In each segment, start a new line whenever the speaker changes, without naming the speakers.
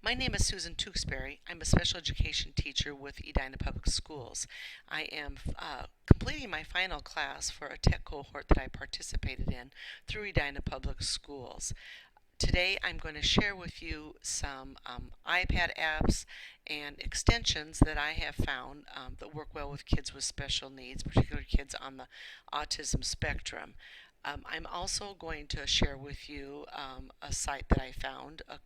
My name is Susan Tewksbury. I'm a special education teacher with Edina Public Schools. I am completing my final class for a tech cohort that I participated in through Edina Public Schools. Today I'm going to share with you some iPad apps and extensions that I have found that work well with kids with special needs, particularly kids on the autism spectrum. I'm also going to share with you a site that I found, a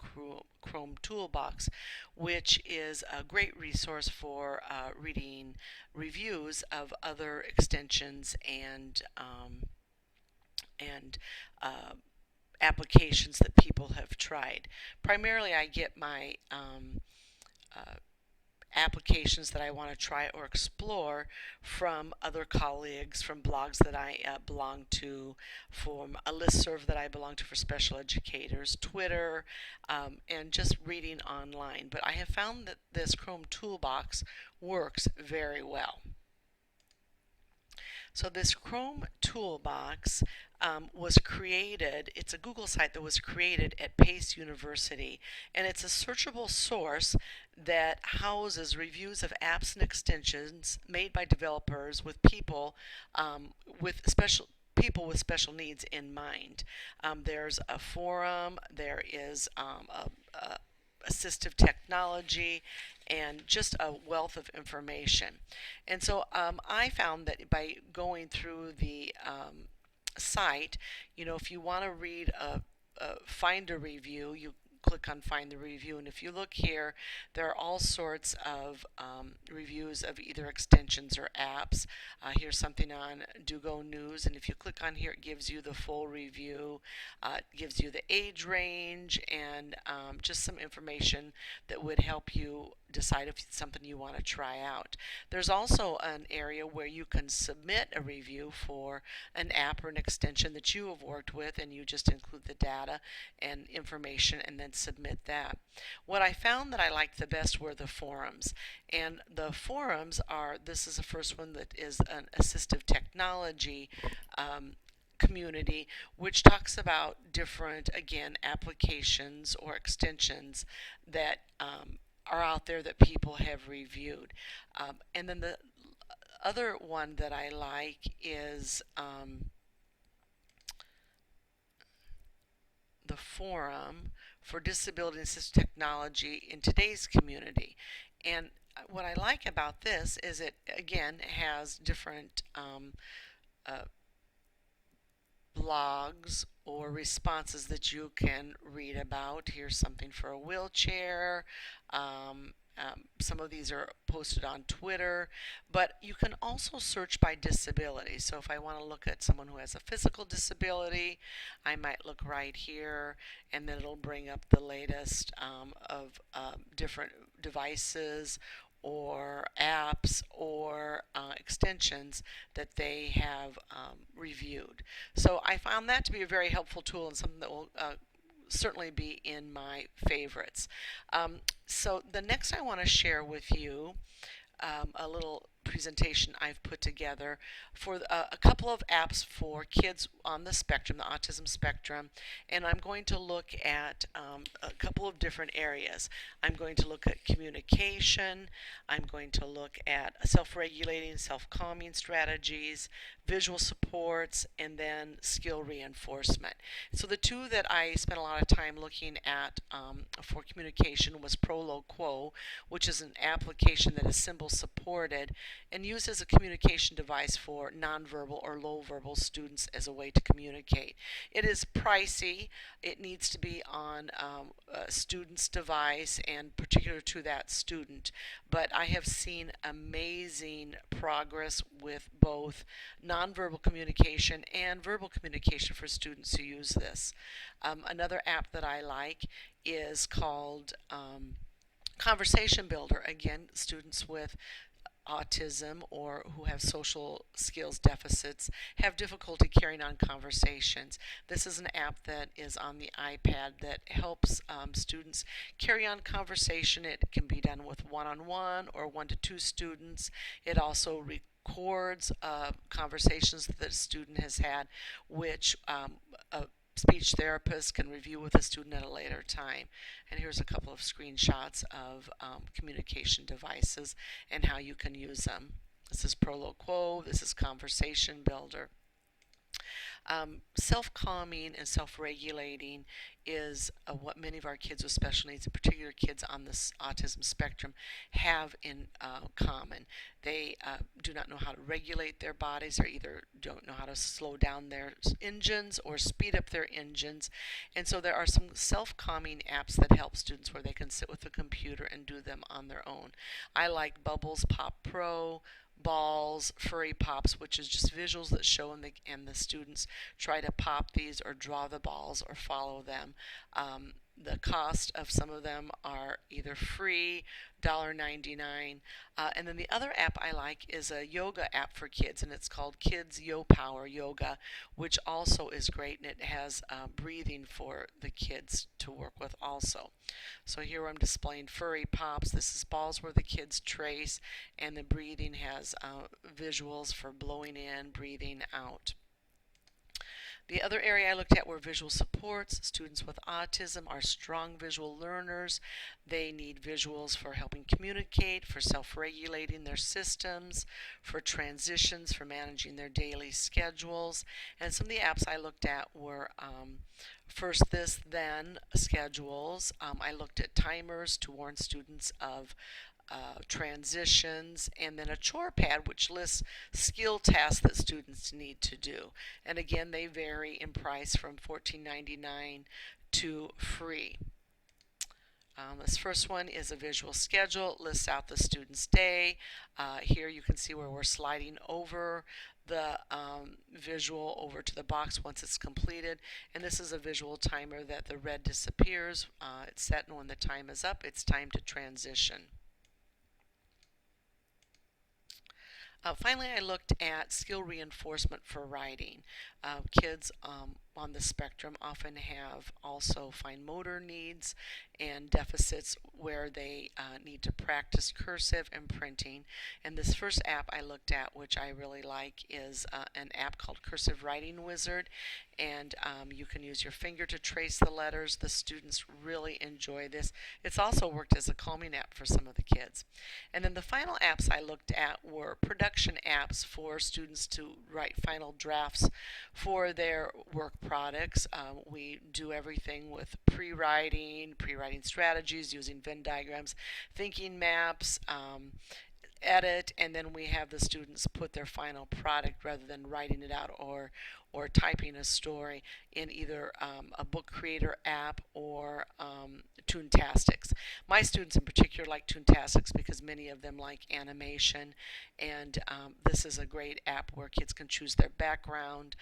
Chrome Toolbox, which is a great resource for reading reviews of other extensions and applications that people have tried. Primarily, I get my uh, applications that I want to try or explore from other colleagues, from blogs that I belong to, from a listserv that I belong to for special educators, Twitter, and just reading online. But I have found that this Chrome Toolbox works very well. So this Chrome Toolbox was created, it's a Google site that was created at Pace University, and it's a searchable source that houses reviews of apps and extensions made by developers with with special needs in mind. There's a forum, there is a assistive technology, and just a wealth of information. And so I found that by going through the site, if you want to read find a review, you click on find the review, and if you look here, there are all sorts of reviews of either extensions or apps. Here's something on DoGo News, and if you click on here, it gives you the full review. It gives you the age range and just some information that would help you decide if it's something you want to try out. There's also an area where you can submit a review for an app or an extension that you have worked with, and you just include the data and information and then submit that. What I found that I liked the best were the forums. And the forums are, this is the first one that is an assistive technology community, which talks about different, again, applications or extensions that are out there that people have reviewed. And then the other one that I like is the forum for disability assistive technology in today's community. And what I like about this is it again has different blogs or responses that you can read about. Here's something for a wheelchair. Some of these are posted on Twitter, but you can also search by disability. So if I want to look at someone who has a physical disability, I might look right here, and then it'll bring up the latest of different devices or apps or extensions that they have reviewed. So I found that to be a very helpful tool and something that will certainly be in my favorites. So the next I want to share with you a little presentation I've put together for a couple of apps for kids on the spectrum, the autism spectrum, and I'm going to look at a couple of different areas. I'm going to look at communication, I'm going to look at self-regulating, self-calming strategies, visual supports, and then skill reinforcement. So the two that I spent a lot of time looking at for communication was Proloquo, which is an application that is symbol supported and used as a communication device for nonverbal or low verbal students as a way to communicate. It is pricey. It needs to be on a student's device and particular to that student. But I have seen amazing progress with both nonverbal communication and verbal communication for students who use this. Another app that I like is called Conversation Builder. Again, students with autism or who have social skills deficits have difficulty carrying on conversations. This is an app that is on the iPad that helps students carry on conversation. It can be done with one-on-one or one-to-two students. It also records conversations that the student has had, which speech therapist can review with a student at a later time. And here's a couple of screenshots of communication devices and how you can use them. This is Proloquo, this is Conversation Builder. Self-calming and self-regulating is what many of our kids with special needs, in particular kids on this autism spectrum, have in common. They do not know how to regulate their bodies, or either don't know how to slow down their engines or speed up their engines. And so there are some self-calming apps that help students where they can sit with a computer and do them on their own. I like Bubbles Pop Pro, balls, furry pops, which is just visuals that show, and the students try to pop these or draw the balls or follow them. The cost of some of them are either free, $1.99, and then the other app I like is a yoga app for kids, and it's called Kids Yo Power Yoga, which also is great, and it has breathing for the kids to work with also. So here I'm displaying furry pops. This is balls where the kids trace, and the breathing has visuals for blowing in, breathing out. The other area I looked at were visual supports. Students with autism are strong visual learners. They need visuals for helping communicate, for self-regulating their systems, for transitions, for managing their daily schedules. And some of the apps I looked at were First This Then schedules. I looked at timers to warn students of transitions, and then a chore pad which lists skill tasks that students need to do. And again, they vary in price from $14.99 to free. This first one is a visual schedule. It lists out the student's day. Here you can see where we're sliding over the visual over to the box once it's completed. And this is a visual timer that the red disappears. It's set, and when the time is up, it's time to transition. Finally, I looked at skill reinforcement for writing. Kids on the spectrum often have also fine motor needs and deficits where they need to practice cursive and printing. And this first app I looked at, which I really like, is an app called Cursive Writing Wizard. And you can use your finger to trace the letters. The students really enjoy this. It's also worked as a calming app for some of the kids. And then the final apps I looked at were production apps for students to write final drafts for their work products. We do everything with pre-writing strategies, using Venn diagrams, thinking maps, edit, and then we have the students put their final product rather than writing it out or typing a story in either a book creator app or Toontastics. My students in particular like Toontastics because many of them like animation, and this is a great app where kids can choose their background,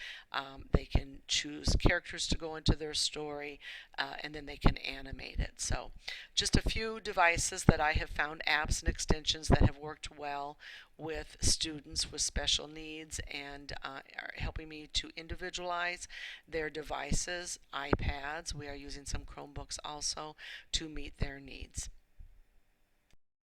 they can choose characters to go into their story, and then they can animate it. So just a few devices that I have found, apps and extensions that have worked well with students with special needs and are helping me to individualize their devices, iPads. We are using some Chromebooks also to meet their needs.